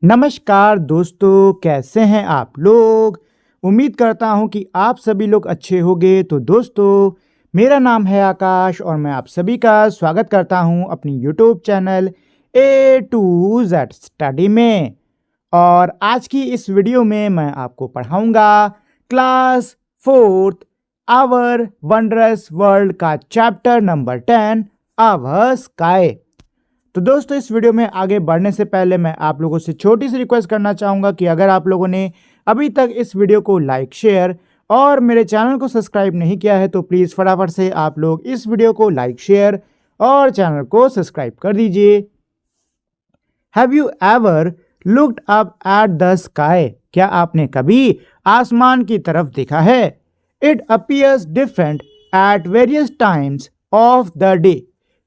नमस्कार दोस्तों, कैसे हैं आप लोग। उम्मीद करता हूं कि आप सभी लोग अच्छे होंगे। तो दोस्तों, मेरा नाम है आकाश और मैं आप सभी का स्वागत करता हूं अपनी YouTube channel A to Z study में। और आज की इस वीडियो में मैं आपको पढ़ाऊंगा class fourth our wondrous world का चैप्टर नंबर 10 आवर स्काई। तो दोस्तों, इस वीडियो में आगे बढ़ने से पहले मैं आप लोगों से छोटी सी रिक्वेस्ट करना चाहूँगा कि अगर आप लोगों ने अभी तक इस वीडियो को लाइक शेयर और मेरे चैनल को सब्सक्राइब नहीं किया है तो प्लीज़ फटाफट से आप लोग इस वीडियो को लाइक शेयर और चैनल को सब्सक्राइब कर दीजिए। Have you ever looked up at the sky? क्या आपने कभी आसमान की तरफ देखा है? It appears different at various times of the day.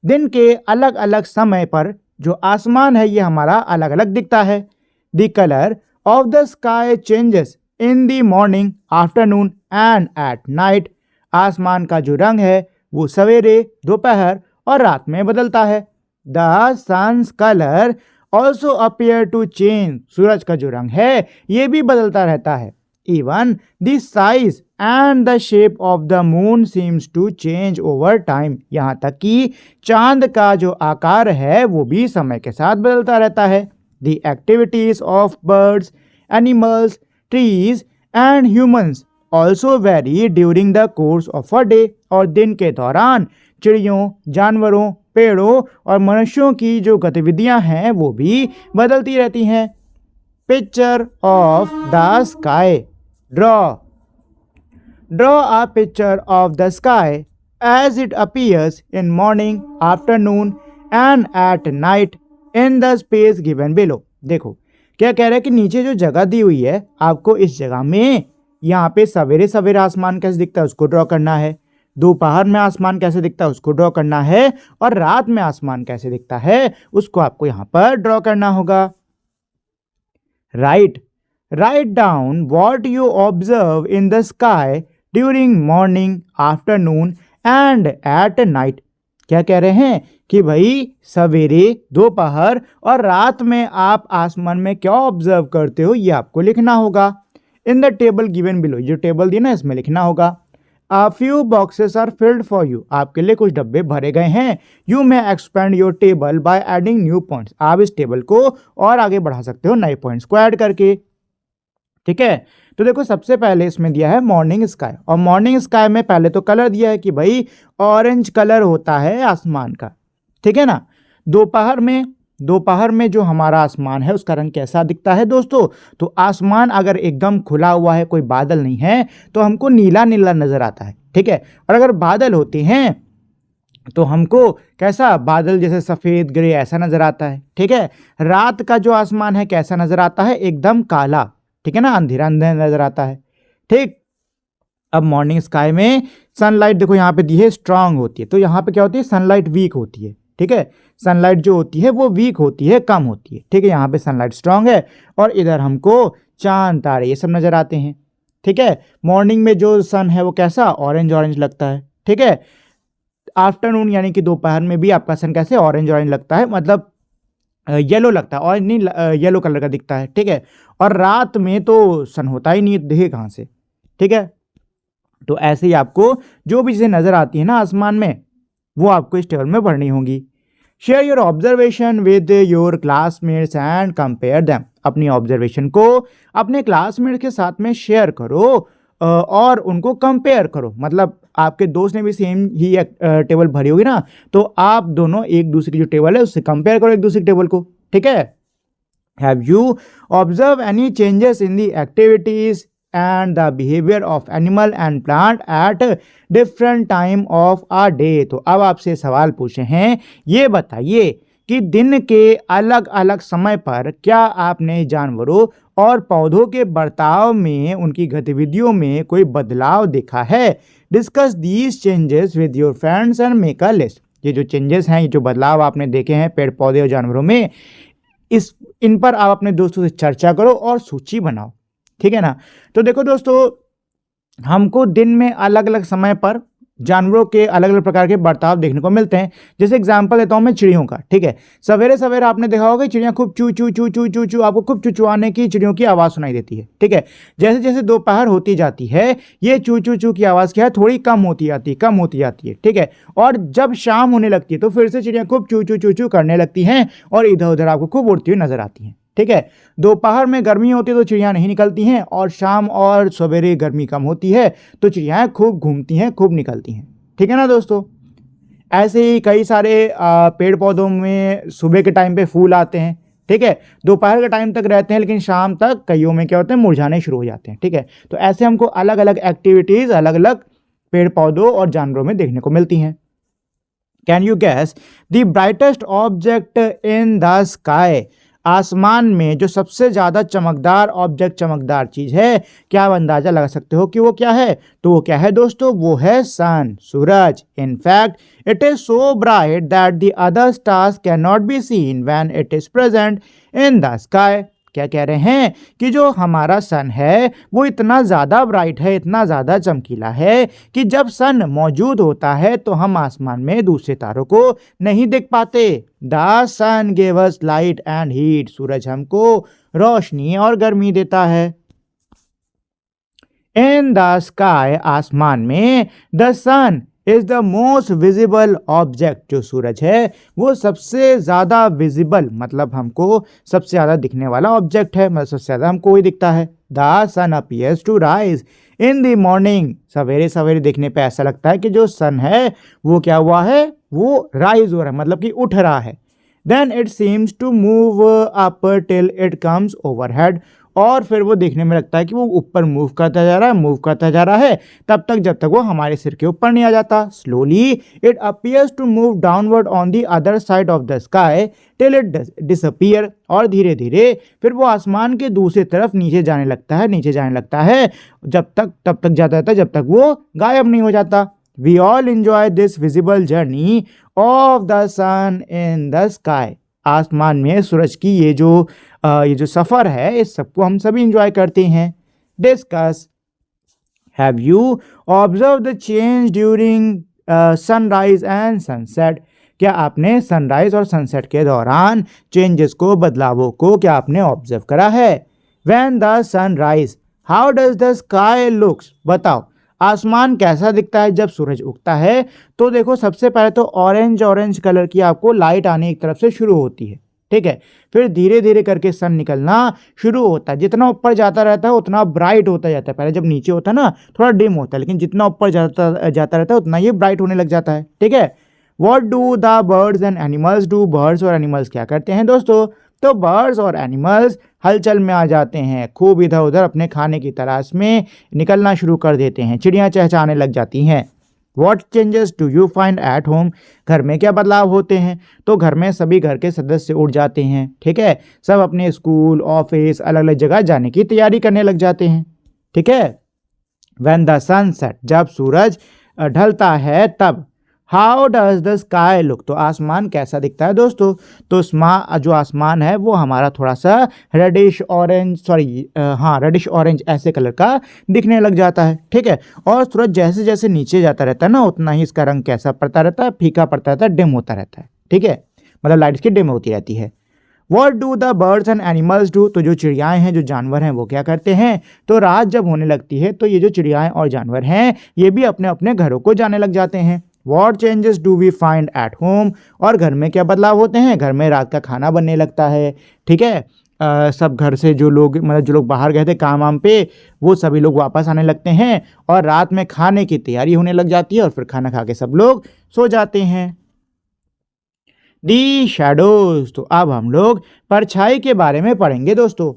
दिन के अलग अलग समय पर जो आसमान है ये हमारा अलग अलग दिखता है। The colour of the sky changes in the morning, afternoon and at night. आसमान का जो रंग है वो सवेरे, दोपहर और रात में बदलता है। The sun's colour also appear to change. सूरज का जो रंग है ये भी बदलता रहता है। Even the size and the shape of the moon seems to change over time. यहाँ तक कि चांद का जो आकार है वो भी समय के साथ बदलता रहता है। The activities of birds, animals, trees and humans also very during the course of a day. और दिन के दौरान चिड़ियों, जानवरों, पेड़ों और मनुष्यों की जो गतिविधियां हैं वो भी बदलती रहती हैं। Picture of the sky. Draw a picture of the sky as it appears in morning, afternoon and at night in the space given below। देखो क्या कह रहा है कि नीचे जो जगह दी हुई है आपको इस जगह में यहाँ पे सवेरे सवेरे आसमान कैसे दिखता है उसको ड्रॉ करना है, दोपहर में आसमान कैसे दिखता है उसको ड्रॉ करना है और रात में आसमान कैसे दिखता है उसको आपको यहाँ पर ड्रॉ करना होगा। Write down what you observe in the sky during morning, afternoon and at night। क्या कह रहे हैं कि भाई सवेरे, दोपहर और रात में आप आसमान में क्या ऑब्जर्व करते हो ये आपको लिखना होगा। In the table given below, जो टेबल दी ना इसमें लिखना होगा। A few boxes are filled for you। आपके लिए कुछ डब्बे भरे गए हैं। You may expand your table by adding new points। आप इस टेबल को और आगे बढ़ा सकते हो नए पॉइंट्स को ऐड करके। ठीक है, तो देखो सबसे पहले इसमें दिया है मॉर्निंग स्काई। और मॉर्निंग स्काई में पहले तो कलर दिया है कि भाई ऑरेंज कलर होता है आसमान का। ठीक है ना। दोपहर में जो हमारा आसमान है उसका रंग कैसा दिखता है दोस्तों? तो आसमान अगर एकदम खुला हुआ है, कोई बादल नहीं है, तो हमको नीला नीला नजर आता है। ठीक है, और अगर बादल होते हैं तो हमको कैसा, बादल जैसे सफेद ग्रे ऐसा नजर आता है। ठीक है, रात का जो आसमान है कैसा नजर आता है? एकदम काला। ठीक है ना, अंधेरा अंधेरा नजर आता है। ठीक, अब मॉर्निंग स्काई में सनलाइट देखो यहाँ पे दी है स्ट्रांग होती है, तो यहाँ पे क्या होती है, सनलाइट वीक होती है। ठीक है, सनलाइट जो होती है वो वीक होती है, कम होती है। ठीक है, यहाँ पे सनलाइट स्ट्रांग है और इधर हमको चांद तारे ये सब नजर आते हैं। ठीक है, मॉर्निंग में जो सन है वो कैसा, ऑरेंज ऑरेंज लगता है। ठीक है, आफ्टरनून यानी कि दोपहर में भी आपका सन कैसे, ऑरेंज ऑरेंज लगता है, मतलब येलो लगता है, ऑरेंज नहीं, येलो कलर का दिखता है। ठीक है, और रात में तो सन होता ही नहीं, दिखे कहाँ से। ठीक है, तो ऐसे ही आपको जो भी चीज़ें नजर आती है ना आसमान में वो आपको इस टेबल में पढ़नी होगी। Share your observation with your classmates and compare them. अपनी ऑब्जर्वेशन को अपने क्लासमेट के साथ में शेयर करो और उनको कंपेयर करो। मतलब आपके दोस्त ने भी सेम ही टेबल भरी होगी ना, तो आप दोनों एक दूसरे की जो टेबल है उससे कंपेयर करो एक दूसरे की टेबल को। ठीक है, have you observe any changes in the activities and the behavior of animal and plant at different time of a day। तो अब आपसे सवाल पूछे हैं, ये बताइए कि दिन के अलग अलग समय पर क्या आपने जानवरों और पौधों के बर्ताव में, उनकी गतिविधियों में कोई बदलाव देखा है? Discuss these changes with your friends and make a list. ये जो चेंजेस हैं, ये जो बदलाव आपने देखे हैं पेड़ पौधे और जानवरों में, इन पर आप अपने दोस्तों से चर्चा करो और सूची बनाओ। ठीक है ना। तो देखो दोस्तों, हमको दिन में अलग अलग समय पर जानवरों के अलग अलग प्रकार के बर्ताव देखने को मिलते हैं। जैसे एग्जांपल देता हूं मैं चिड़ियों का, ठीक है। सवेरे सवेरे आपने देखा होगा चिड़ियां खूब चू चू चू चू चू चू, आपको खूब चुचुआने की चिड़ियों की आवाज़ सुनाई देती है, ठीक है। जैसे जैसे दोपहर होती जाती है ये चू चू चू की आवाज़ क्या है, थोड़ी कम होती जाती है, कम होती जाती है, ठीक है। और जब शाम होने लगती है तो फिर से चिड़ियां खूब चू चू चू चू करने लगती हैं और इधर उधर आपको खूब उड़ती हुई नजर आती हैं, ठीक है। दोपहर में गर्मी होती है तो चिड़ियाँ नहीं निकलती हैं, और शाम और सवेरे गर्मी कम होती है तो चिड़ियाँ खूब घूमती हैं, खूब निकलती हैं, ठीक है ना दोस्तों। ऐसे ही कई सारे पेड़ पौधों में सुबह के टाइम पे फूल आते हैं, ठीक है। दोपहर के टाइम तक रहते हैं लेकिन शाम तक कईयों में क्या होते हैं, मुरझाने शुरू हो जाते हैं, ठीक है। तो ऐसे हमको अलग अलग एक्टिविटीज़ अलग अलग पेड़ पौधों और जानवरों में देखने को मिलती हैं। Can you gas the brightest object in the sky? आसमान में जो सबसे ज़्यादा चमकदार ऑब्जेक्ट, चमकदार चीज़ है, क्या आप अंदाज़ा लगा सकते हो कि वो क्या है? तो वो क्या है दोस्तों, वो है सन, सूरज। In fact it is so bright that the other stars can not be seen when it is present in the sky. क्या कह रहे हैं कि जो हमारा सन है वो इतना ज़्यादा ब्राइट है, इतना ज़्यादा चमकीला है कि जब सन मौजूद होता है तो हम आसमान में दूसरे तारों को नहीं देख पाते। The sun give us light and heat. सूरज हमको रोशनी और गर्मी देता है। इन द स्काई, आसमान में, the sun is the most visible object. जो सूरज है वो सबसे ज़्यादा विजिबल, मतलब हमको सबसे ज़्यादा दिखने वाला ऑब्जेक्ट है, मतलब सबसे ज़्यादा हमको वही दिखता है। The sun appears to rise in the morning. सवेरे सवेरे देखने पे ऐसा लगता है कि जो सन है वो क्या हुआ है, वो राइज हो रहा है, मतलब कि उठ रहा है। Then it seems to move up till it comes overhead. और फिर वो देखने में लगता है कि वो ऊपर मूव करता जा रहा है, मूव करता जा रहा है, तब तक जब तक वो हमारे सिर के ऊपर नहीं आ जाता। Slowly it appears to move downward on the other side of the sky till it disappear. और धीरे धीरे फिर वो आसमान के दूसरी तरफ नीचे जाने लगता है, नीचे जाने लगता है, तब तक जाता रहता है जब तक वो गायब नहीं हो जाता। We all enjoy this visible journey of the sun in the sky. आसमान में सूरज की ये जो सफ़र है, इस सबको हम सभी इंजॉय करते हैं। Discuss, have you observe the change during sunrise and sunset? क्या आपने सनराइज और सनसेट के दौरान चेंजेस को, बदलावों को क्या आपने ऑब्जर्व करा है? When the sunrise, how does the sky looks? बताओ आसमान कैसा दिखता है जब सूरज उगता है? तो देखो सबसे पहले तो ऑरेंज कलर की आपको लाइट आने एक तरफ से शुरू होती है, ठीक है। फिर धीरे धीरे करके सन निकलना शुरू होता है। जितना ऊपर जाता रहता है उतना ब्राइट होता जाता है। पहले जब नीचे होता है ना थोड़ा डिम होता है, लेकिन जितना ऊपर जाता रहता है उतना ये ब्राइट होने लग जाता है, ठीक है। What do the birds and animals do? Birds और एनिमल्स क्या करते हैं दोस्तों? तो बर्ड्स और एनिमल्स हलचल में आ जाते हैं, खूब इधर उधर अपने खाने की तलाश में निकलना शुरू कर देते हैं। चिड़ियाँ चहचहाने लग जाती हैं। What changes do you find at home? घर में क्या बदलाव होते हैं? तो घर में सभी घर के सदस्य उठ जाते हैं, ठीक है। सब अपने स्कूल, ऑफिस, अलग अलग जगह जाने की तैयारी करने लग जाते हैं, ठीक है। When the sun set, जब सूरज ढलता है तब। How does the sky look? तो आसमान कैसा दिखता है दोस्तों? तो जो आसमान है वो हमारा थोड़ा सा रेडिश ऑरेंज ऐसे कलर का दिखने लग जाता है, ठीक है। और सूरज जैसे जैसे नीचे जाता रहता है ना उतना ही इसका रंग कैसा पड़ता रहता है, फीका पड़ता रहता है, डिम होता रहता है, ठीक है। मतलब लाइट की डिम होती रहती है। What do the birds and animals do? तो जो चिड़ियाएँ हैं, जो जानवर हैं, वो क्या करते हैं? तो रात जब होने लगती है तो ये जो चिड़ियाएँ और जानवर हैं ये भी अपने अपने घरों को जाने लग जाते हैं। What changes do we find at home? और घर में क्या बदलाव होते हैं? घर में रात का खाना बनने लगता है, ठीक है। सब घर से जो लोग बाहर गए थे काम वाम पे, वो सभी लोग वापस आने लगते हैं और रात में खाने की तैयारी होने लग जाती है और फिर खाना खा के सब लोग सो जाते हैं। दी शैडोज, तो अब हम लोग परछाई के बारे में पढ़ेंगे दोस्तों।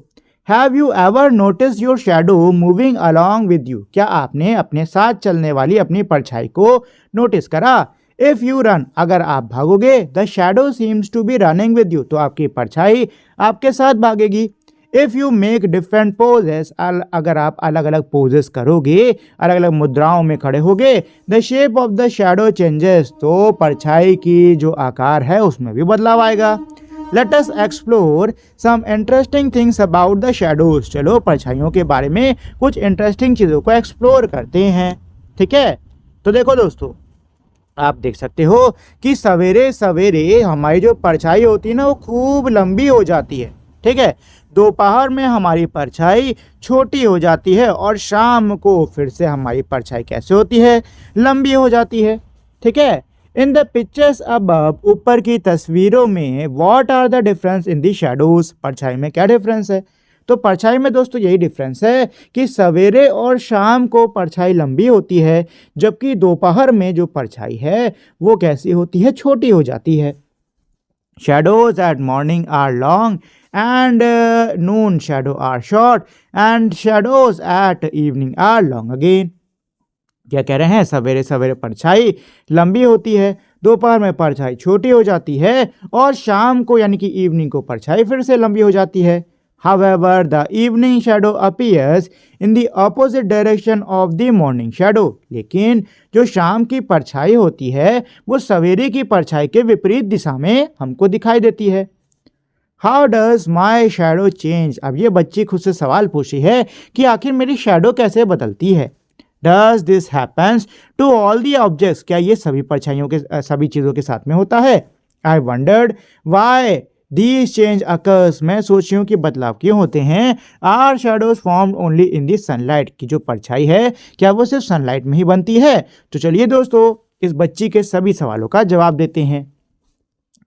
Have you ever notice your shadow moving along with you? क्या आपने अपने साथ चलने वाली अपनी परछाई को नोटिस करा? इफ़ यू रन, अगर आप भागोगे, the shadow seems to be running with you, तो आपकी परछाई आपके साथ भागेगी। If you make different poses, अगर आप अलग अलग पोजेस करोगे, अलग अलग मुद्राओं में खड़े होगे, the shape of the shadow changes, तो परछाई की जो आकार है उसमें भी बदलाव आएगा। Let us explore some interesting things about the shadows. चलो परछाइयों के बारे में कुछ इंटरेस्टिंग चीज़ों को एक्सप्लोर करते हैं, ठीक है। तो देखो दोस्तों, आप देख सकते हो कि सवेरे सवेरे हमारी जो परछाई होती है ना वो खूब लंबी हो जाती है, ठीक है। दोपहर में हमारी परछाई छोटी हो जाती है और शाम को फिर से हमारी परछाई कैसे होती है, लंबी हो जाती है, ठीक है। इन द पिक्चर्स अबव, ऊपर की तस्वीरों में, what are the difference in the shadows, परछाई में क्या डिफरेंस है। तो परछाई में दोस्तों यही डिफरेंस है कि सवेरे और शाम को परछाई लंबी होती है, जबकि दोपहर में जो परछाई है वो कैसी होती है, छोटी हो जाती है। Shadows at morning are long and noon shadow are short and shadows at evening are long again. क्या कह रहे हैं, सवेरे सवेरे परछाई लंबी होती है, दोपहर में परछाई छोटी हो जाती है और शाम को यानी कि इवनिंग को परछाई फिर से लंबी हो जाती है। However, the evening shadow appears in the opposite direction of the morning shadow. लेकिन जो शाम की परछाई होती है वो सवेरे की परछाई के विपरीत दिशा में हमको दिखाई देती है। How does my shadow change? अब ये बच्ची खुद से सवाल पूछी है कि आखिर मेरी शैडो कैसे बदलती है। Does this happens to all the objects? क्या ये सभी परछाइयों के सभी चीज़ों के साथ में होता है। I wondered why These change occurs. मैं सोच रही हूँ कि बदलाव क्यों होते हैं। Are shadows formed only in the sunlight? की जो परछाई है क्या वो सिर्फ सनलाइट में ही बनती है। तो चलिए दोस्तों इस बच्ची के सभी सवालों का जवाब देते हैं।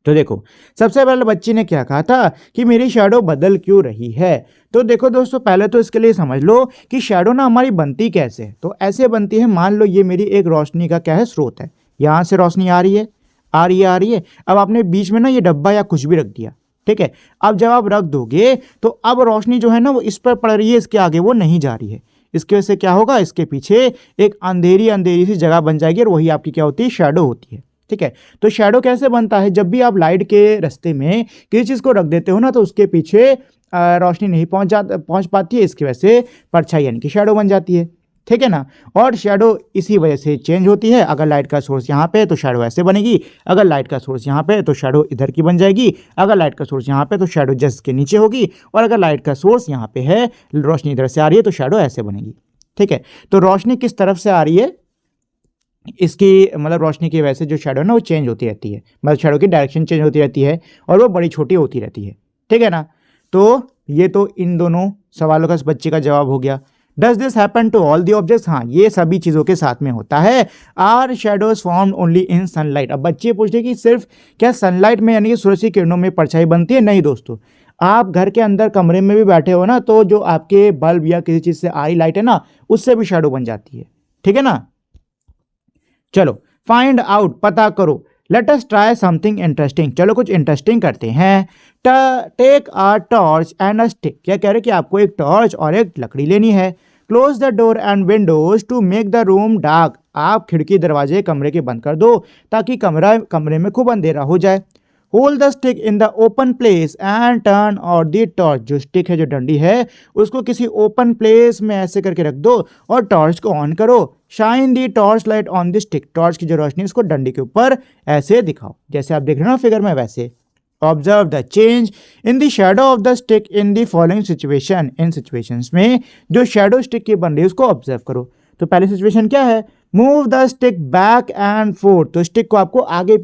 तो देखो, सबसे पहले बच्ची ने क्या कहा था कि मेरी शैडो बदल क्यों रही है। तो देखो दोस्तों, पहले तो इसके लिए समझ लो कि शैडो ना हमारी बनती कैसे है। तो ऐसे बनती है, मान लो ये मेरी एक रोशनी का क्या है, स्रोत है। यहाँ से रोशनी आ रही है, आ रही है। अब आपने बीच में ना ये डब्बा या कुछ भी रख दिया, ठीक है। अब जब आप रख दोगे तो अब रोशनी जो है ना वो इस पर पड़ रही है, इसके आगे वो नहीं जा रही है। इसकी वजह से क्या होगा, इसके पीछे एक अंधेरी अंधेरी सी जगह बन जाएगी और वही आपकी क्या होती है, शैडो होती है, ठीक है। तो शैडो कैसे बनता है, जब भी आप लाइट के रास्ते में किसी चीज़ को रख देते हो ना तो उसके पीछे रोशनी नहीं पहुंच पाती है, इसकी वजह से परछाई यानी कि शैडो बन जाती है, ठीक है ना। और शैडो इसी वजह से चेंज होती है। अगर लाइट का सोर्स यहाँ पे है तो शैडो ऐसे बनेगी, अगर लाइट का सोर्स यहाँ पे है तो शैडो इधर की बन जाएगी, अगर लाइट का सोर्स यहाँ पे तो शैडो जस्ट के नीचे होगी, और अगर लाइट का सोर्स यहाँ पे है, रोशनी इधर से आ रही है तो शैडो ऐसे बनेगी, ठीक है। तो रोशनी किस तरफ से आ रही है, इसकी मतलब रोशनी की वजह से जो शैडो है ना वो चेंज होती रहती है, मतलब शैडो की डायरेक्शन चेंज होती रहती है और वो बड़ी छोटी होती रहती है, ठीक है ना। तो ये तो इन दोनों सवालों का इस बच्चे का जवाब हो गया। Does this happen to all the objects, हाँ ये सभी चीज़ों के साथ में होता है। Are shadows formed only in sunlight, अब बच्चे पूछ रहे कि सिर्फ क्या सनलाइट में यानी कि सूरज की किरणों में परछाई बनती है। नहीं दोस्तों, आप घर के अंदर कमरे में भी बैठे हो ना तो जो आपके बल्ब या किसी चीज़ से आ रही लाइट है ना उससे भी शैडो बन जाती है, ठीक है ना। चलो फाइंड आउट, पता करो। Let us try something interesting, चलो कुछ इंटरेस्टिंग करते हैं। Take a torch and a stick, क्या कह रहे हैं कि आपको एक टॉर्च और एक लकड़ी लेनी है। Close the door and windows to make the room dark, आप खिड़की दरवाजे कमरे के बंद कर दो ताकि कमरे में खूब अंधेरा हो जाए। Hold the stick in the open place and turn और द टॉर्च, जो स्टिक है जो डंडी है उसको किसी ओपन प्लेस में ऐसे करके रख दो और टॉर्च को ऑन करो। Shine the torch light on the stick, torch की जो रोशनी उसको डंडी के ऊपर ऐसे दिखाओ, जैसे आप देख रहे हो ना फिगर में वैसे। Observe the change in the shadow of the stick in the following situation, in situations में जो शैडो स्टिक की बन रही है उसको ऑब्जर्व करो। तो पहली सिचुएशन क्या है, move the stick back and fourth, तो स्टिक को आपको आगे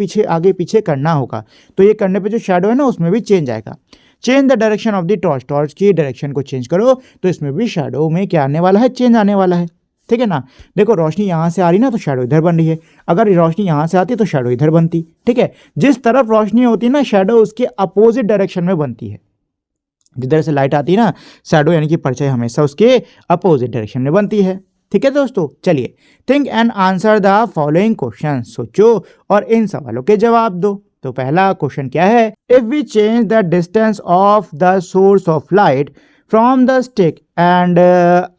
पीछे करना होगा। तो ये करने पे जो शैडो है ना उसमें भी चेंज आएगा। Change the direction of the torch, torch की डायरेक्शन को चेंज करो तो इसमें भी शैडो में क्या आने वाला है, चेंज आने वाला है, ठीक है ना। देखो रोशनी यहाँ से आ रही ना तो शैडो इधर बन रही है, अगर रोशनी यहाँ से आती तो शैडो इधर बनती, ठीक है। जिस तरफ रोशनी होती है ना शैडो उसके अपोजिट डायरेक्शन में बनती है। जिधर से लाइट आती है ना शैडो यानी कि परछाई हमेशा उसके अपोजिट डायरेक्शन में बनती है, ठीक है दोस्तों। चलिए think and answer the following question, सोचो और इन सवालों के जवाब दो। तो पहला क्वेश्चन क्या है, if we change the distance of the source of light from the stick and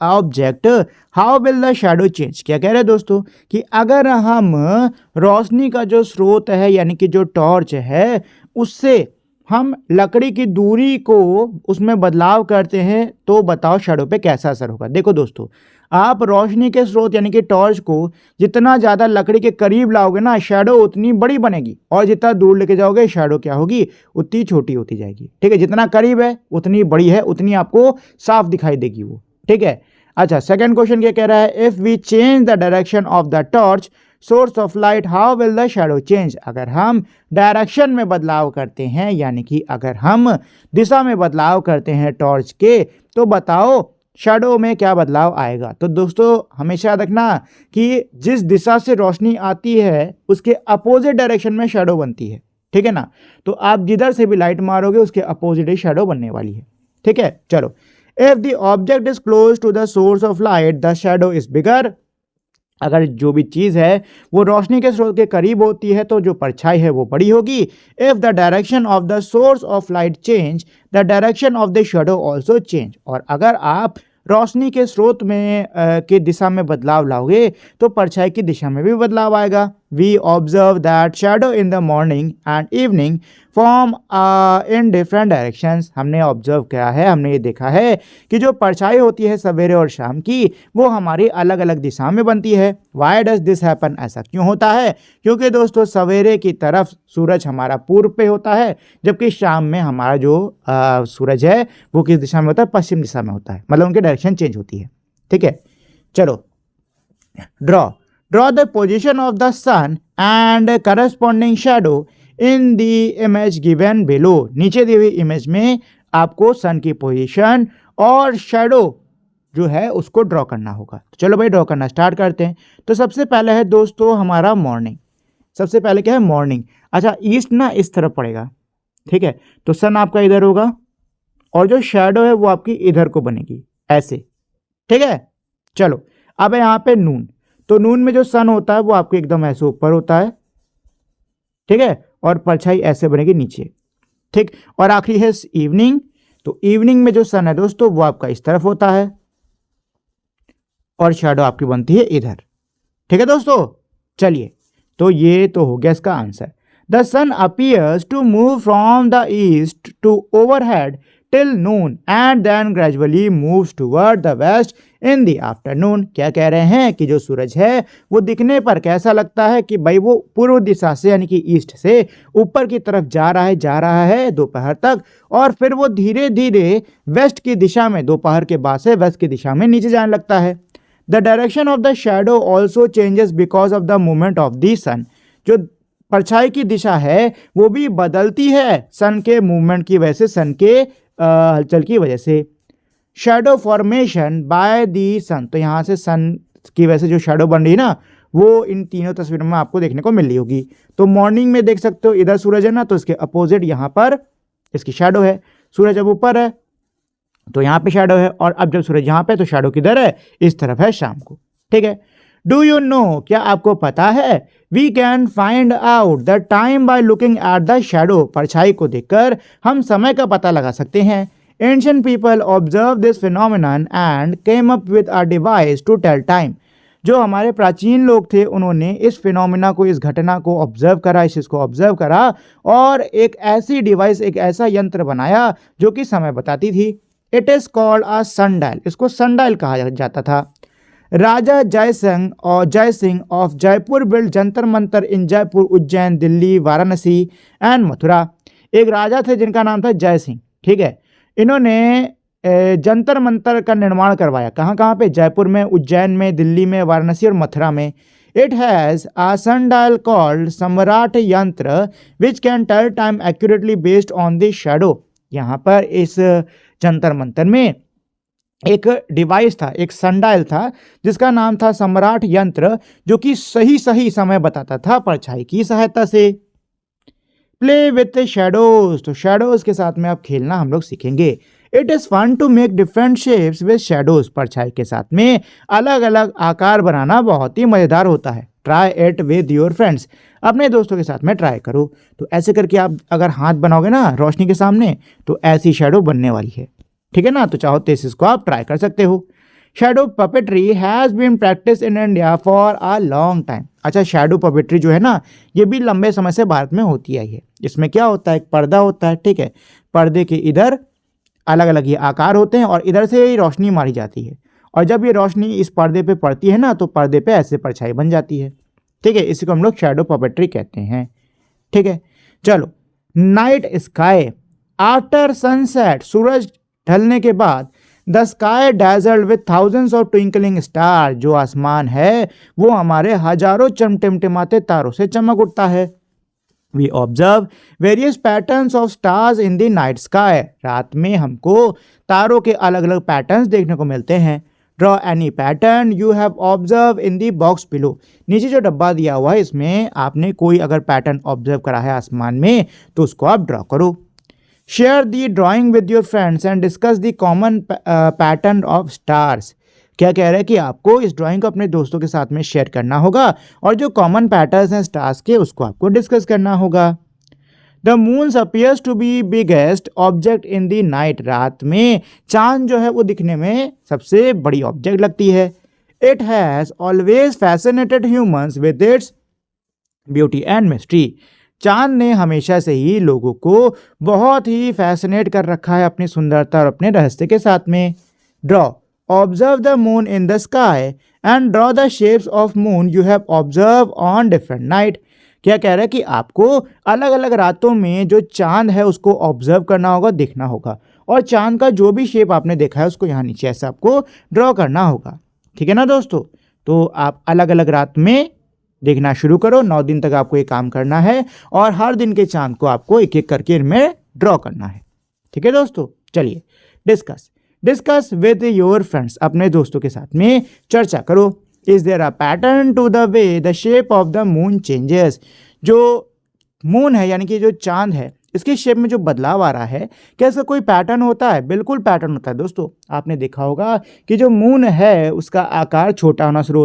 object how will the shadow change. क्या कह रहे हैं दोस्तों कि अगर हम रोशनी का जो स्रोत है यानी कि जो टॉर्च है उससे हम लकड़ी की दूरी को उसमें बदलाव करते हैं तो बताओ शैडो पे कैसा असर होगा। देखो दोस्तों, आप रोशनी के स्रोत यानी कि टॉर्च को जितना ज़्यादा लकड़ी के करीब लाओगे ना शैडो उतनी बड़ी बनेगी, और जितना दूर लेके जाओगे शैडो क्या होगी, उतनी छोटी होती जाएगी, ठीक है। जितना करीब है उतनी बड़ी है, उतनी आपको साफ दिखाई देगी वो, ठीक है। अच्छा, सेकंड क्वेश्चन क्या कह रहा है, if we change the direction of the torch source of light how will the shadow change. अगर हम डायरेक्शन में बदलाव करते हैं, यानी कि अगर हम दिशा में बदलाव करते हैं टॉर्च के, तो बताओ शैडो में क्या बदलाव आएगा। तो दोस्तों हमेशा याद रखना कि जिस दिशा से रोशनी आती है उसके अपोजिट डायरेक्शन में शैडो बनती है, ठीक है ना। तो आप जिधर से भी लाइट मारोगे उसके अपोजिट ही शैडो बनने वाली है, ठीक है। चलो, if the object is close to the source of light the shadow is bigger. अगर जो भी चीज है वो रोशनी के स्रोत के करीब होती है तो जो परछाई है वो बड़ी होगी। If the direction of the source of light change the direction of the shadow also change. और अगर आप रोशनी के स्रोत में की दिशा में बदलाव लाओगे तो परछाई की दिशा में भी बदलाव आएगा। We observe that shadow in the morning and evening form in different directions. हमने ऑब्जर्व किया है, हमने ये देखा है कि जो परछाई होती है सवेरे और शाम की वो हमारी अलग अलग दिशा में बनती है। वाई डज दिस हैपन, ऐसा क्यों होता है? क्योंकि दोस्तों सवेरे की तरफ सूरज हमारा पूर्व पे होता है, जबकि शाम में हमारा जो सूरज है वो किस दिशा में होता है? पश्चिम दिशा में होता है, मतलब उनकी डायरेक्शन चेंज होती है, ठीक है। चलो, draw the position of the sun and corresponding shadow in the image given below. नीचे दी हुई इमेज में आपको सन की पोजीशन और शैडो जो है उसको ड्रॉ करना होगा। तो चलो भाई ड्रॉ करना स्टार्ट करते हैं। तो सबसे पहले है दोस्तों हमारा मॉर्निंग। सबसे पहले क्या है? मॉर्निंग। अच्छा, ईस्ट ना इस तरफ पड़ेगा, ठीक है। तो सन आपका इधर होगा और जो शैडो है वो आपकी इधर को बनेगी, ऐसे, ठीक है। चलो, अब है यहाँ पे नून। तो नून में जो सन होता है वो आपको एकदम ऐसे ऊपर होता है, ठीक है, और परछाई ऐसे बनेगी नीचे, ठीक। और आखिरी है इवनिंग। तो इवनिंग में जो सन है दोस्तों वो आपका इस तरफ होता है और शैडो आपकी बनती है इधर, ठीक है दोस्तों। चलिए, तो ये तो हो गया इसका answer. The sun appears to move from the east to overhead till noon and then gradually moves toward the west in the afternoon. क्या कह रहे हैं कि जो सूरज है वो दिखने पर कैसा लगता है कि भाई वो पूर्व दिशा से यानी कि ईस्ट से ऊपर की तरफ जा रहा है दोपहर तक, और फिर वो धीरे धीरे वेस्ट की दिशा में, दोपहर के बाद से वेस्ट की दिशा में नीचे जाने लगता है। The direction of the shadow also changes because of the movement of the sun. जो परछाई की दिशा है वो भी बदलती है सन के मूवमेंट की वजह से, सन के हलचल की वजह से। शैडो फॉर्मेशन बाय दी सन। तो यहाँ से सन की वजह से जो शैडो बन रही है ना वो इन तीनों तस्वीरों में आपको देखने को मिल रही होगी। तो मॉर्निंग में देख सकते हो इधर सूरज है ना, तो इसके अपोजिट यहाँ पर इसकी शैडो है। सूरज अब ऊपर है तो यहाँ पे शैडो है, और अब जब सूरज यहाँ पे तो शैडो किधर है? इस तरफ है, शाम को, ठीक है। डू यू नो, क्या आपको पता है? We can find out the time by looking at the shadow. परछाई को देखकर हम समय का पता लगा सकते हैं। Ancient people observe this phenomenon and came up with a device to tell time. जो हमारे प्राचीन लोग थे उन्होंने इस फिनोमिना को, इस घटना को ऑब्जर्व करा, इस चीज को ऑब्जर्व करा और एक ऐसी डिवाइस, एक ऐसा यंत्र बनाया जो कि समय बताती थी। It is called a sundial. इसको सनडायल कहा जाता था। Raja Jaisingh of Jaipur build Jantar Mantar in Jaipur, Ujjain, Delhi, Varanasi and Mathura. एक राजा थे जिनका नाम था जय सिंह, ठीक है। इन्होंने जंतर मंतर का निर्माण करवाया। कहाँ कहाँ पे? जयपुर में, उज्जैन में, दिल्ली में, वाराणसी और मथुरा में। It has a sundial called Samrat Yantra which can tell time accurately based on the shadow. यहाँ पर इस जंतर मंतर में एक डिवाइस था, एक सनडायल था जिसका नाम था सम्राट यंत्र, जो कि सही सही समय बताता था परछाई की सहायता से। Play with shadows. तो शैडोज के साथ में अब खेलना हम लोग सीखेंगे। It is fun to make different shapes with shadows. परछाई के साथ में अलग अलग आकार बनाना बहुत ही मजेदार होता है। Try it with your friends. अपने दोस्तों के साथ में ट्राई करो। तो ऐसे करके आप अगर हाथ बनाओगे ना रोशनी के सामने तो ऐसी शैडो बनने वाली है, ठीक है ना। तो चाहो तो इसको आप ट्राई कर सकते हो। Shadow puppetry has been practice in India for a long time. अच्छा, शैडो पपेट्री जो है ना ये भी लंबे समय से भारत में होती आई है। इसमें क्या होता है? एक पर्दा होता है, ठीक है। पर्दे के इधर अलग अलग ये आकार होते हैं और इधर से ही रोशनी मारी जाती है, और जब ये रोशनी इस पर्दे पे पड़ती है ना तो पर्दे पे ऐसे परछाई बन जाती है, ठीक है। इसी को हम लोग शैडो पपेट्री कहते हैं, ठीक है। चलो, नाइट स्काई आफ्टर सनसेट। सूरज ढलने के बाद the sky desert with thousands of twinkling star, जो आसमान है वो हमारे हजारों टिमटिमाते तारों से चमक उठता है। We observe various patterns of stars in the night sky, रात में हमको तारों के अलग अलग पैटर्न्स देखने को मिलते हैं। Draw any pattern you have observe in the box below, नीचे जो डब्बा दिया हुआ है इसमें आपने कोई अगर पैटर्न ऑब्जर्व करा है आसमान में तो उसको आप ड्रॉ करो। Share the drawing with your friends and discuss the common pattern of stars, क्या कह रहा है कि आपको इस ड्राइंग को अपने दोस्तों के साथ में शेयर करना होगा और जो कॉमन पैटर्न्स हैं स्टार्स के उसको आपको डिस्कस करना होगा। The moon appears to be biggest object in the night, रात में चांद जो है वो दिखने में सबसे बड़ी ऑब्जेक्ट लगती है। It has always fascinated humans with its beauty and mystery, चांद ने हमेशा से ही लोगों को बहुत ही फैसिनेट कर रखा है अपनी सुंदरता और अपने रहस्य के साथ में। Draw observe the moon in the sky and draw the shapes of moon you have observe on different night, क्या कह रहा है कि आपको अलग अलग रातों में जो चांद है उसको ऑब्जर्व करना होगा, देखना होगा, और चांद का जो भी शेप आपने देखा है उसको यहाँ नीचे ऐसे आपको ड्रॉ करना होगा। ठीक है ना दोस्तों, तो आप अलग अलग रात में देखना शुरू करो। 9 दिन तक आपको ये काम करना है और हर दिन के चांद को आपको एक एक करके इनमें ड्रॉ करना है। ठीक है दोस्तों, चलिए डिस्कस विद योर फ्रेंड्स, अपने दोस्तों के साथ में चर्चा करो। Is there a pattern to the way the shape of the moon changes, जो मून है यानी कि जो चांद है इसके शेप में जो बदलाव आ रहा है, क्या इसका कोई पैटर्न होता है? बिल्कुल पैटर्न होता है दोस्तों। आपने देखा होगा कि जो मून है उसका आकार छोटा होना शुरू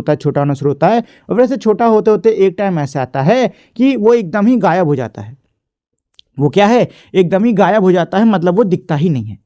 होता है और वैसे छोटा होते होते एक टाइम ऐसा आता है कि वो एकदम ही गायब हो जाता है। वो क्या है, एकदम ही गायब हो जाता है, मतलब वो दिखता ही नहीं है।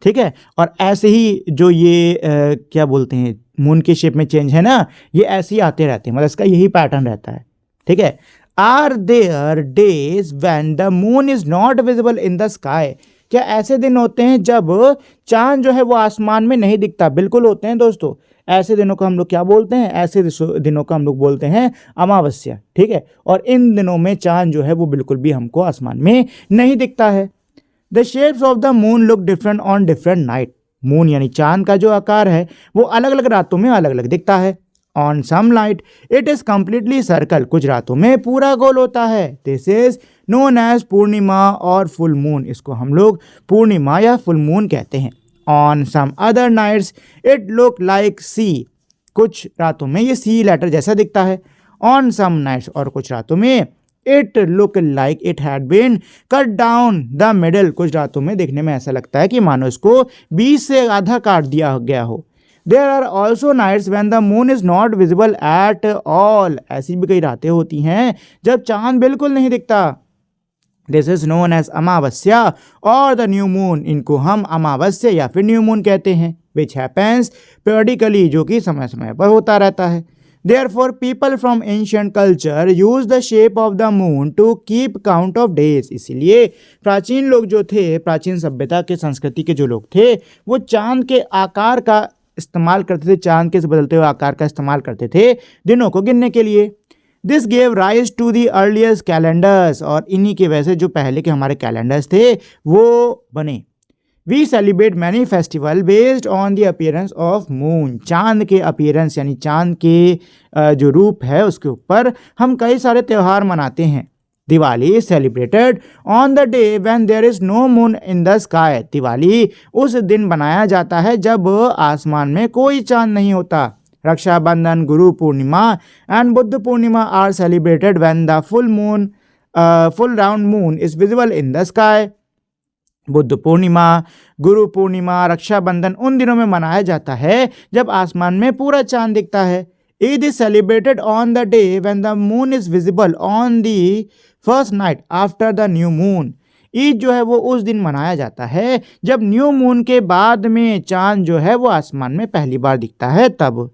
ठीक है, और ऐसे ही जो ये क्या बोलते हैं मून के शेप में चेंज है ना, ये ऐसे ही आते रहते हैं, मतलब इसका यही पैटर्न रहता है। ठीक है, are there days when the moon is not visible in the sky, क्या ऐसे दिन होते हैं जब चांद जो है वो आसमान में नहीं दिखता? बिल्कुल होते हैं दोस्तों। ऐसे दिनों को हम लोग क्या बोलते हैं? ऐसे दिनों को हम लोग बोलते हैं अमावस्या। ठीक है, और इन दिनों में चांद जो है वो बिल्कुल भी हमको आसमान में नहीं दिखता है। The shapes of the moon look different on different night, moon यानी चांद का जो आकार है वो अलग अलग रातों में अलग अलग दिखता है। On some night it is completely circle, कुछ रातों में पूरा गोल होता है। This is known as purnima और फुल मून, इसको हम लोग पूर्णिमा या फुल मून कहते हैं। On some other nights it look like see, कुछ रातों में ये सी लेटर जैसा दिखता है। ऑन सम नाइट्स, और कुछ रातों में it look like it had been cut down the middle, कुछ रातों में देखने में ऐसा लगता है कि मानो इसको 20 से आधा काट दिया गया हो। There are also nights when the moon is not visible at all, ऐसी भी कई रातें होती हैं जब चांद बिल्कुल नहीं दिखता। This is known as अमावस्या और the new moon, इनको हम अमावस्या या फिर न्यू मून कहते हैं। Which happens periodically, जो कि समय समय पर होता रहता है। Therefore, people from ancient culture use the shape of the moon to keep count of days, इसीलिए प्राचीन लोग जो थे, प्राचीन सभ्यता के संस्कृति के जो लोग थे, वो चांद के आकार का इस्तेमाल करते थे, चांद के बदलते हुए आकार का इस्तेमाल करते थे दिनों को गिनने के लिए। This gave rise to the earliest calendars, और इन्हीं की वजह से जो पहले के हमारे कैलेंडर्स थे वो बने। We celebrate many festival based on the appearance of moon, चांद के अपीयरेंस यानी चांद के जो रूप है उसके ऊपर हम कई सारे त्यौहार मनाते हैं। Diwali is celebrated on the day when there is no moon in the sky, Diwali उस दिन बनाया जाता है जब आसमान में कोई चांद नहीं होता। Rakshabandhan, Guru Purnima and Buddha Purnima are celebrated when the full round moon is visible in the sky. Buddha Purnima, Guru Purnima, Rakshabandhan उन दिनों में मनाया जाता है जब आसमान में पूरा चांद दिखता है। Eid is celebrated on the day when the moon is visible on the first night after the new moon, Eid जो है वो उस दिन मनाया जाता है जब न्यू मून के बाद में चांद जो है वो आसमान में पहली बार दिखता है तब।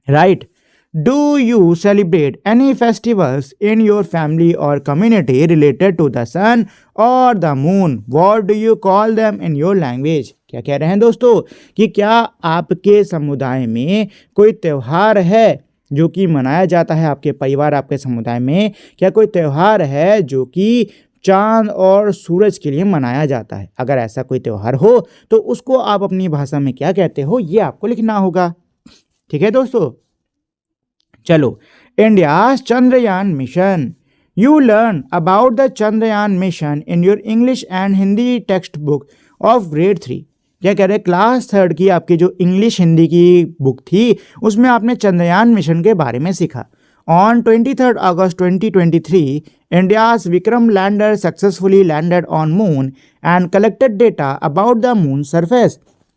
Right, do you celebrate any festivals in your family और कम्युनिटी रिलेटेड टू द सन और the moon? What do you call them in your language? क्या कह रहे हैं दोस्तों कि क्या आपके समुदाय में कोई त्यौहार है जो कि मनाया जाता है, आपके परिवार आपके समुदाय में क्या कोई त्यौहार है जो कि चांद और सूरज के लिए मनाया जाता है। अगर ऐसा कोई त्यौहार हो तो उसको आप अपनी भाषा में क्या कहते हो, ये आपको लिखना होगा। ठीक है दोस्तों, चलो, India's Chandrayaan mission. You learn about the Chandrayaan mission in your English and Hindi text book of grade 3। क्या कह रहे हैं, क्लास 3 की आपकी जो इंग्लिश हिंदी की बुक थी उसमें आपने चंद्रयान मिशन के बारे में सीखा। On 23 August 2023 India's Vikram lander successfully landed on moon and collected data about the moon surface।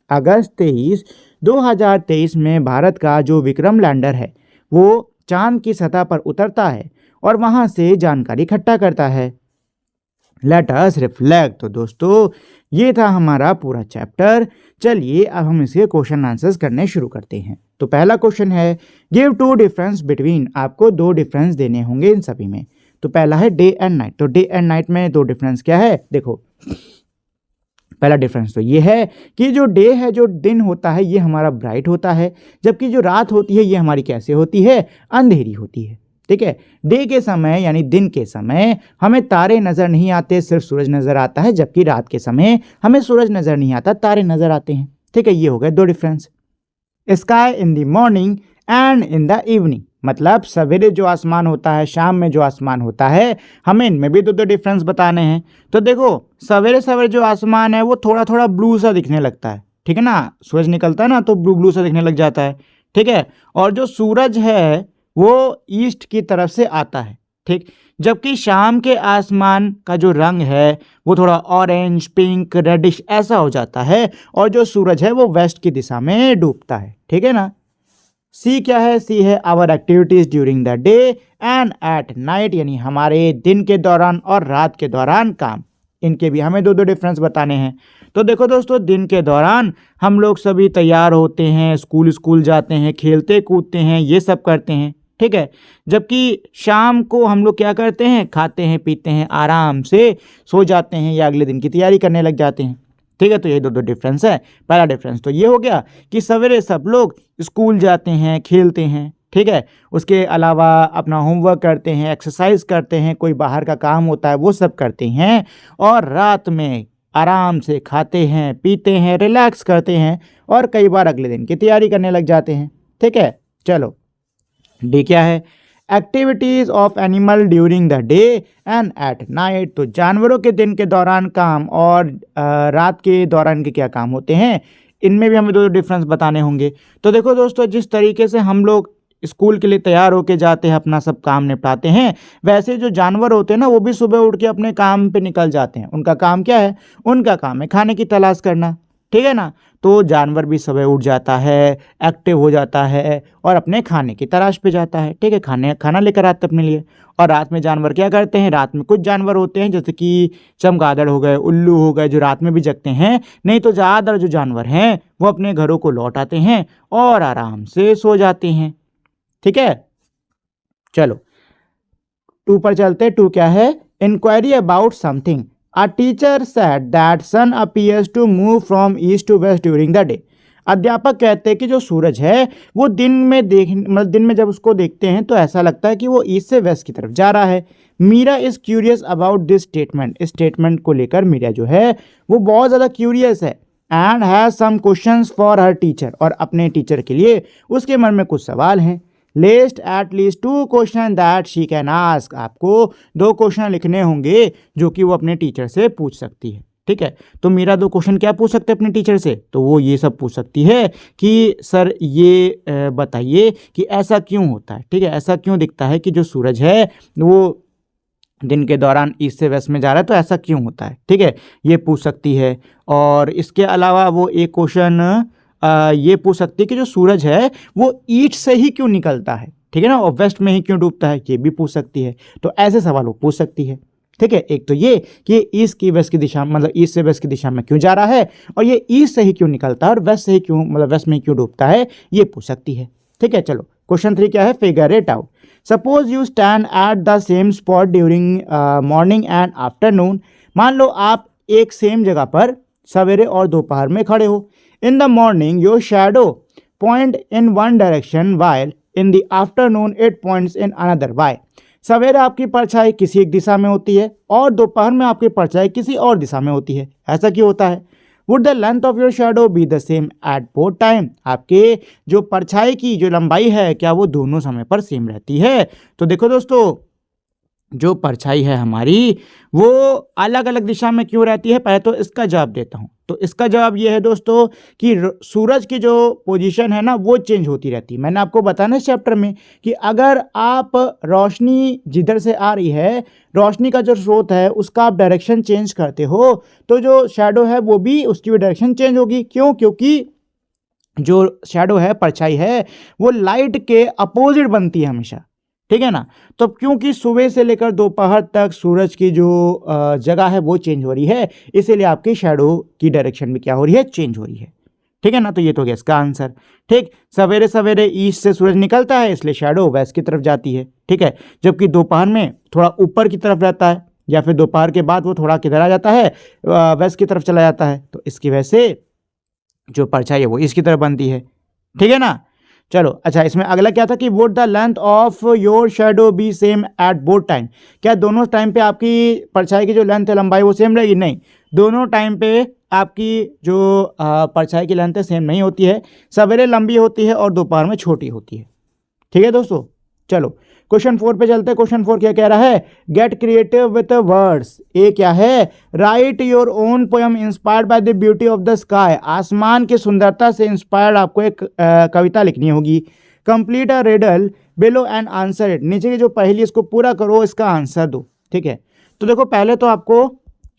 अगस्त 23, 2023 में भारत का जो विक्रम लैंडर है वो चांद की सतह पर उतरता है और वहां से जानकारी इकट्ठा करता है। Let us reflect. तो दोस्तों ये था हमारा पूरा चैप्टर। चलिए अब हम इसके क्वेश्चन आंसर्स करने शुरू करते हैं। तो पहला क्वेश्चन है गिव 2 डिफरेंस बिटवीन। आपको 2 डिफरेंस देने होंगे इन सभी में। तो पहला है डे एंड नाइट। तो डे एंड नाइट में 2 डिफरेंस क्या है, देखो पहला डिफरेंस तो ये है कि जो डे है, जो दिन होता है, ये हमारा ब्राइट होता है, जबकि जो रात होती है ये हमारी कैसे होती है, अंधेरी होती है। ठीक है, डे के समय यानी दिन के समय हमें तारे नजर नहीं आते, सिर्फ सूरज नजर आता है, जबकि रात के समय हमें सूरज नजर नहीं आता, तारे नजर आते हैं। ठीक है, ये हो गए 2 difference. Sky in the morning and in the evening, मतलब सवेरे जो आसमान होता है, शाम में जो आसमान होता है, हमें इनमें भी 2 डिफरेंस बताने हैं। तो देखो सवेरे सवेरे जो आसमान है वो थोड़ा थोड़ा ब्लू सा दिखने लगता है। ठीक है ना, सूरज निकलता है ना तो ब्लू ब्लू सा दिखने लग जाता है। ठीक है, और जो सूरज है वो ईस्ट की तरफ से आता है। ठीक, जबकि शाम के आसमान का जो रंग है वो थोड़ा ऑरेंज, पिंक, रेडिश ऐसा हो जाता है, और जो सूरज है वो वेस्ट की दिशा में डूबता है। ठीक है ना। सी क्या है, सी है our activities during the day and at night, यानी हमारे दिन के दौरान और रात के दौरान काम। इनके भी हमें 2 डिफरेंस बताने हैं। तो देखो दोस्तों, दिन के दौरान हम लोग सभी तैयार होते हैं, स्कूल जाते हैं, खेलते कूदते हैं, ये सब करते हैं। ठीक है, जबकि शाम को हम लोग क्या करते हैं, खाते हैं, पीते हैं, आराम से सो जाते हैं या अगले दिन की तैयारी करने लग जाते हैं। ठीक है, तो ये 2 डिफरेंस है। पहला डिफरेंस तो ये हो गया कि सवेरे सब लोग स्कूल जाते हैं, खेलते हैं। ठीक है, उसके अलावा अपना होमवर्क करते हैं, एक्सरसाइज करते हैं, कोई बाहर का काम होता है वो सब करते हैं, और रात में आराम से खाते हैं, पीते हैं, रिलैक्स करते हैं, और कई बार अगले दिन की तैयारी करने लग जाते हैं। ठीक है, चलो डी क्या है, activities of animal during the day and at night. तो जानवरों के दिन के दौरान काम और रात के दौरान के क्या काम होते हैं, इनमें भी हमें 2 डिफरेंस बताने होंगे। तो देखो दोस्तों, जिस तरीके से हम लोग स्कूल के लिए तैयार होके जाते हैं, अपना सब काम निपटाते हैं, वैसे जो जानवर होते हैं ना वो भी सुबह उठ के अपने काम पे निकल जाते हैं। उनका काम क्या है, उनका काम है खाने की तलाश करना। ठीक है ना, तो जानवर भी सुबह उठ जाता है, एक्टिव हो जाता है और अपने खाने की तलाश पे जाता है। ठीक है, खाना लेकर आते अपने लिए। और रात में जानवर क्या करते हैं, रात में कुछ जानवर होते हैं जैसे कि चमगादड़ हो गए, उल्लू हो गए, जो रात में भी जगते हैं। नहीं तो ज़्यादातर जो जानवर हैं वो अपने घरों को लौट आते हैं और आराम से सो जाते हैं। ठीक है, चलो 2 पर चलते। 2 क्या है, inquiry about something. A teacher said that sun appears to move from east to west during the day। अध्यापक कहते हैं कि जो सूरज है वो दिन में जब उसको देखते हैं तो ऐसा लगता है कि वो ईस्ट से वेस्ट की तरफ जा रहा है। Meera is curious about this statement. इस स्टेटमेंट को लेकर मीरा जो है वो बहुत ज़्यादा क्यूरियस है, and has some questions for her teacher. और अपने टीचर के लिए उसके मन में कुछ सवाल हैं। List at least 2 question that she can ask. आपको 2 क्वेश्चन लिखने होंगे जो कि वो अपने टीचर से पूछ सकती है। ठीक है, तो मेरा 2 क्वेश्चन क्या पूछ सकते हैं अपने टीचर से, तो वो ये सब पूछ सकती है कि सर ये बताइए कि ऐसा क्यों होता है। ठीक है, ऐसा क्यों दिखता है कि जो सूरज है वो दिन के दौरान ईस्ट से वेस्ट में जा रहा है, तो ऐसा क्यों होता है। ठीक है, ये पूछ सकती है। और इसके अलावा वो एक क्वेश्चन ये पूछ सकती है कि जो सूरज है वो ईस्ट से ही क्यों निकलता है। ठीक है ना, और वेस्ट में ही क्यों डूबता है, ये भी पूछ सकती है। तो ऐसे सवाल वो पूछ सकती है। ठीक है, एक तो ये कि ईस्ट की वेस्ट की दिशा, मतलब ईस्ट से वेस्ट की दिशा में क्यों जा रहा है, और ये ईस्ट से ही क्यों निकलता है और वेस्ट से ही क्यों, मतलब वेस्ट में ही क्यों डूबता है, ये पूछ सकती है। ठीक है, चलो क्वेश्चन 3 क्या है, figure it out. Suppose you stand at the same spot during morning and afternoon. मान लो आप एक सेम जगह पर सवेरे और दोपहर में खड़े हो। In the morning, your shadow point in one direction while in the afternoon it points in another. Why? सवेरे आपकी परछाई किसी एक दिशा में होती है और दोपहर में आपकी परछाई किसी और दिशा में होती है। ऐसा क्यों होता है? Would the length of your shadow be the same at both time? आपके जो परछाई की जो लंबाई है क्या वो दोनों समय पर सेम रहती है? तो देखो दोस्तों, जो परछाई है हमारी वो अलग अलग दिशा में क्यों रहती है, पहले तो इसका जवाब देता हूँ। तो इसका जवाब ये है दोस्तों कि सूरज की जो पोजीशन है ना वो चेंज होती रहती है। मैंने आपको बताया ना इस चैप्टर में कि अगर आप रोशनी जिधर से आ रही है, रोशनी का जो स्रोत है उसका आप डायरेक्शन चेंज करते हो तो जो शैडो है वो भी उसकी भी डायरेक्शन चेंज होगी। क्यों? क्योंकि जो शैडो है, परछाई है, वो लाइट के अपोजिट बनती है हमेशा, ठीक है ना। तो क्योंकि सुबह से लेकर दोपहर तक सूरज की जो जगह है वो चेंज हो रही है, इसीलिए आपकी शैडो की डायरेक्शन भी क्या हो रही है, चेंज हो रही है, ठीक है ना। तो ये तो गया इसका आंसर। ठीक, सवेरे सवेरे ईस्ट से सूरज निकलता है इसलिए शैडो वेस्ट की तरफ जाती है, ठीक है। जबकि दोपहर में थोड़ा ऊपर की तरफ रहता है या फिर दोपहर के बाद वो थोड़ा किधर आ जाता है, वेस्ट की तरफ चला जाता है। तो इसकी वजह से जो परछाई है वो इसकी तरफ बनती है, ठीक है ना। चलो अच्छा, इसमें अगला क्या था कि would the length of your shadow B same at both time? क्या दोनों टाइम पे आपकी परछाई की जो लेंथ है, लंबाई, वो सेम रहेगी? नहीं, दोनों टाइम पे आपकी जो परछाई की लेंथ है सेम नहीं होती है। सवेरे लंबी होती है और दोपहर में छोटी होती है, ठीक है दोस्तों। चलो क्वेश्चन 4 पे चलते हैं। क्वेश्चन 4 क्या कह रहा है? Get creative with words. ए क्या है? Write your own poem inspired by the beauty of the sky. आसमान की सुंदरता से इंस्पायर्ड आपको एक कविता लिखनी होगी। Complete a riddle below and answer it. नीचे की जो पहली इसको पूरा करो, इसका आंसर दो, ठीक है। तो देखो पहले तो आपको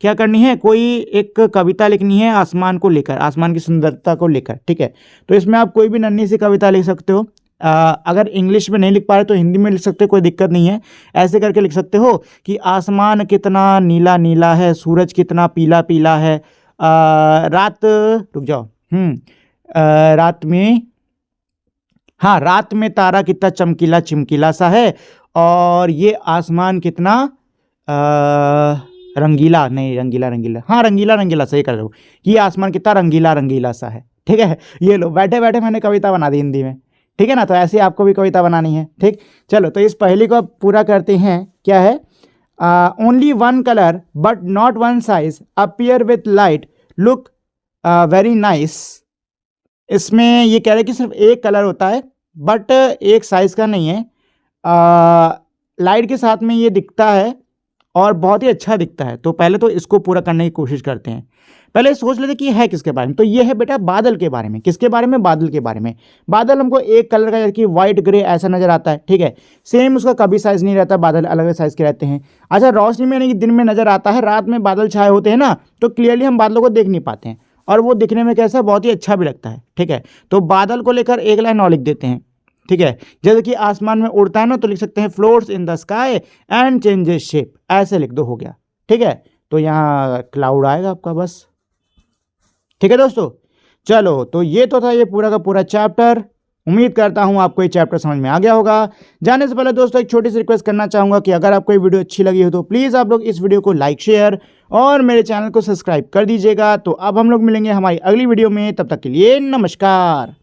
क्या करनी है, कोई एक कविता लिखनी है आसमान को लेकर, आसमान की सुंदरता को लेकर, ठीक है। तो इसमें आप कोई भी नन्ही सी कविता लिख सकते हो। अगर इंग्लिश में नहीं लिख पा रहे तो हिंदी में लिख सकते हो, कोई दिक्कत नहीं है। ऐसे करके लिख सकते हो कि आसमान कितना नीला नीला है, सूरज कितना पीला पीला है, रात, रुक जाओ, रात में, हाँ, रात में तारा कितना चमकीला चिमकीला सा है, और ये आसमान कितना रंगीला, नहीं रंगीला रंगीला, हाँ रंगीला रंगीला, सही कर रहे हो, कि आसमान कितना रंगीला रंगीला सा है, ठीक है। ये लो, बैठे बैठे मैंने कविता बना दी हिंदी में, ठीक है ना। तो ऐसे आपको भी कविता बनानी है, ठीक। चलो तो इस पहली को आप पूरा करते हैं। क्या है? Only one colour but not one size appear with light look very nice. इसमें ये कह रहे हैं कि सिर्फ एक कलर होता है बट एक साइज का नहीं है, लाइट के साथ में ये दिखता है और बहुत ही अच्छा दिखता है। तो पहले तो इसको पूरा करने की कोशिश करते हैं। पहले सोच लेते कि है किसके बारे में। तो ये है बेटा बादल के बारे में। किसके बारे में? बादल के बारे में। बादल हमको एक कलर का, जैसे कि व्हाइट ग्रे ऐसा नजर आता है, ठीक है। सेम उसका कभी साइज नहीं रहता, बादल अलग अलग साइज के रहते हैं। अच्छा, रोशनी में यानी कि दिन में नजर आता है, रात में बादल छाए होते हैं ना, तो क्लियरली हम बादलों को देख नहीं पाते हैं, और वो दिखने में कैसा, बहुत ही अच्छा भी लगता है, ठीक है। तो बादल को लेकर एक लाइन और लिख देते हैं, ठीक है। जैसे कि आसमान में उड़ता है ना, तो लिख सकते हैं floats in the sky and changes shape, ऐसे लिख दो, हो गया, ठीक है। तो यहाँ क्लाउड आएगा आपका, बस, ठीक है दोस्तों। चलो तो ये तो था ये पूरा का पूरा चैप्टर। उम्मीद करता हूँ आपको ये चैप्टर समझ में आ गया होगा। जाने से पहले दोस्तों एक छोटी सी रिक्वेस्ट करना चाहूँगा कि अगर आपको ये वीडियो अच्छी लगी हो तो प्लीज़ आप लोग इस वीडियो को लाइक, शेयर और मेरे चैनल को सब्सक्राइब कर दीजिएगा। तो अब हम लोग मिलेंगे हमारी अगली वीडियो में, तब तक के लिए नमस्कार।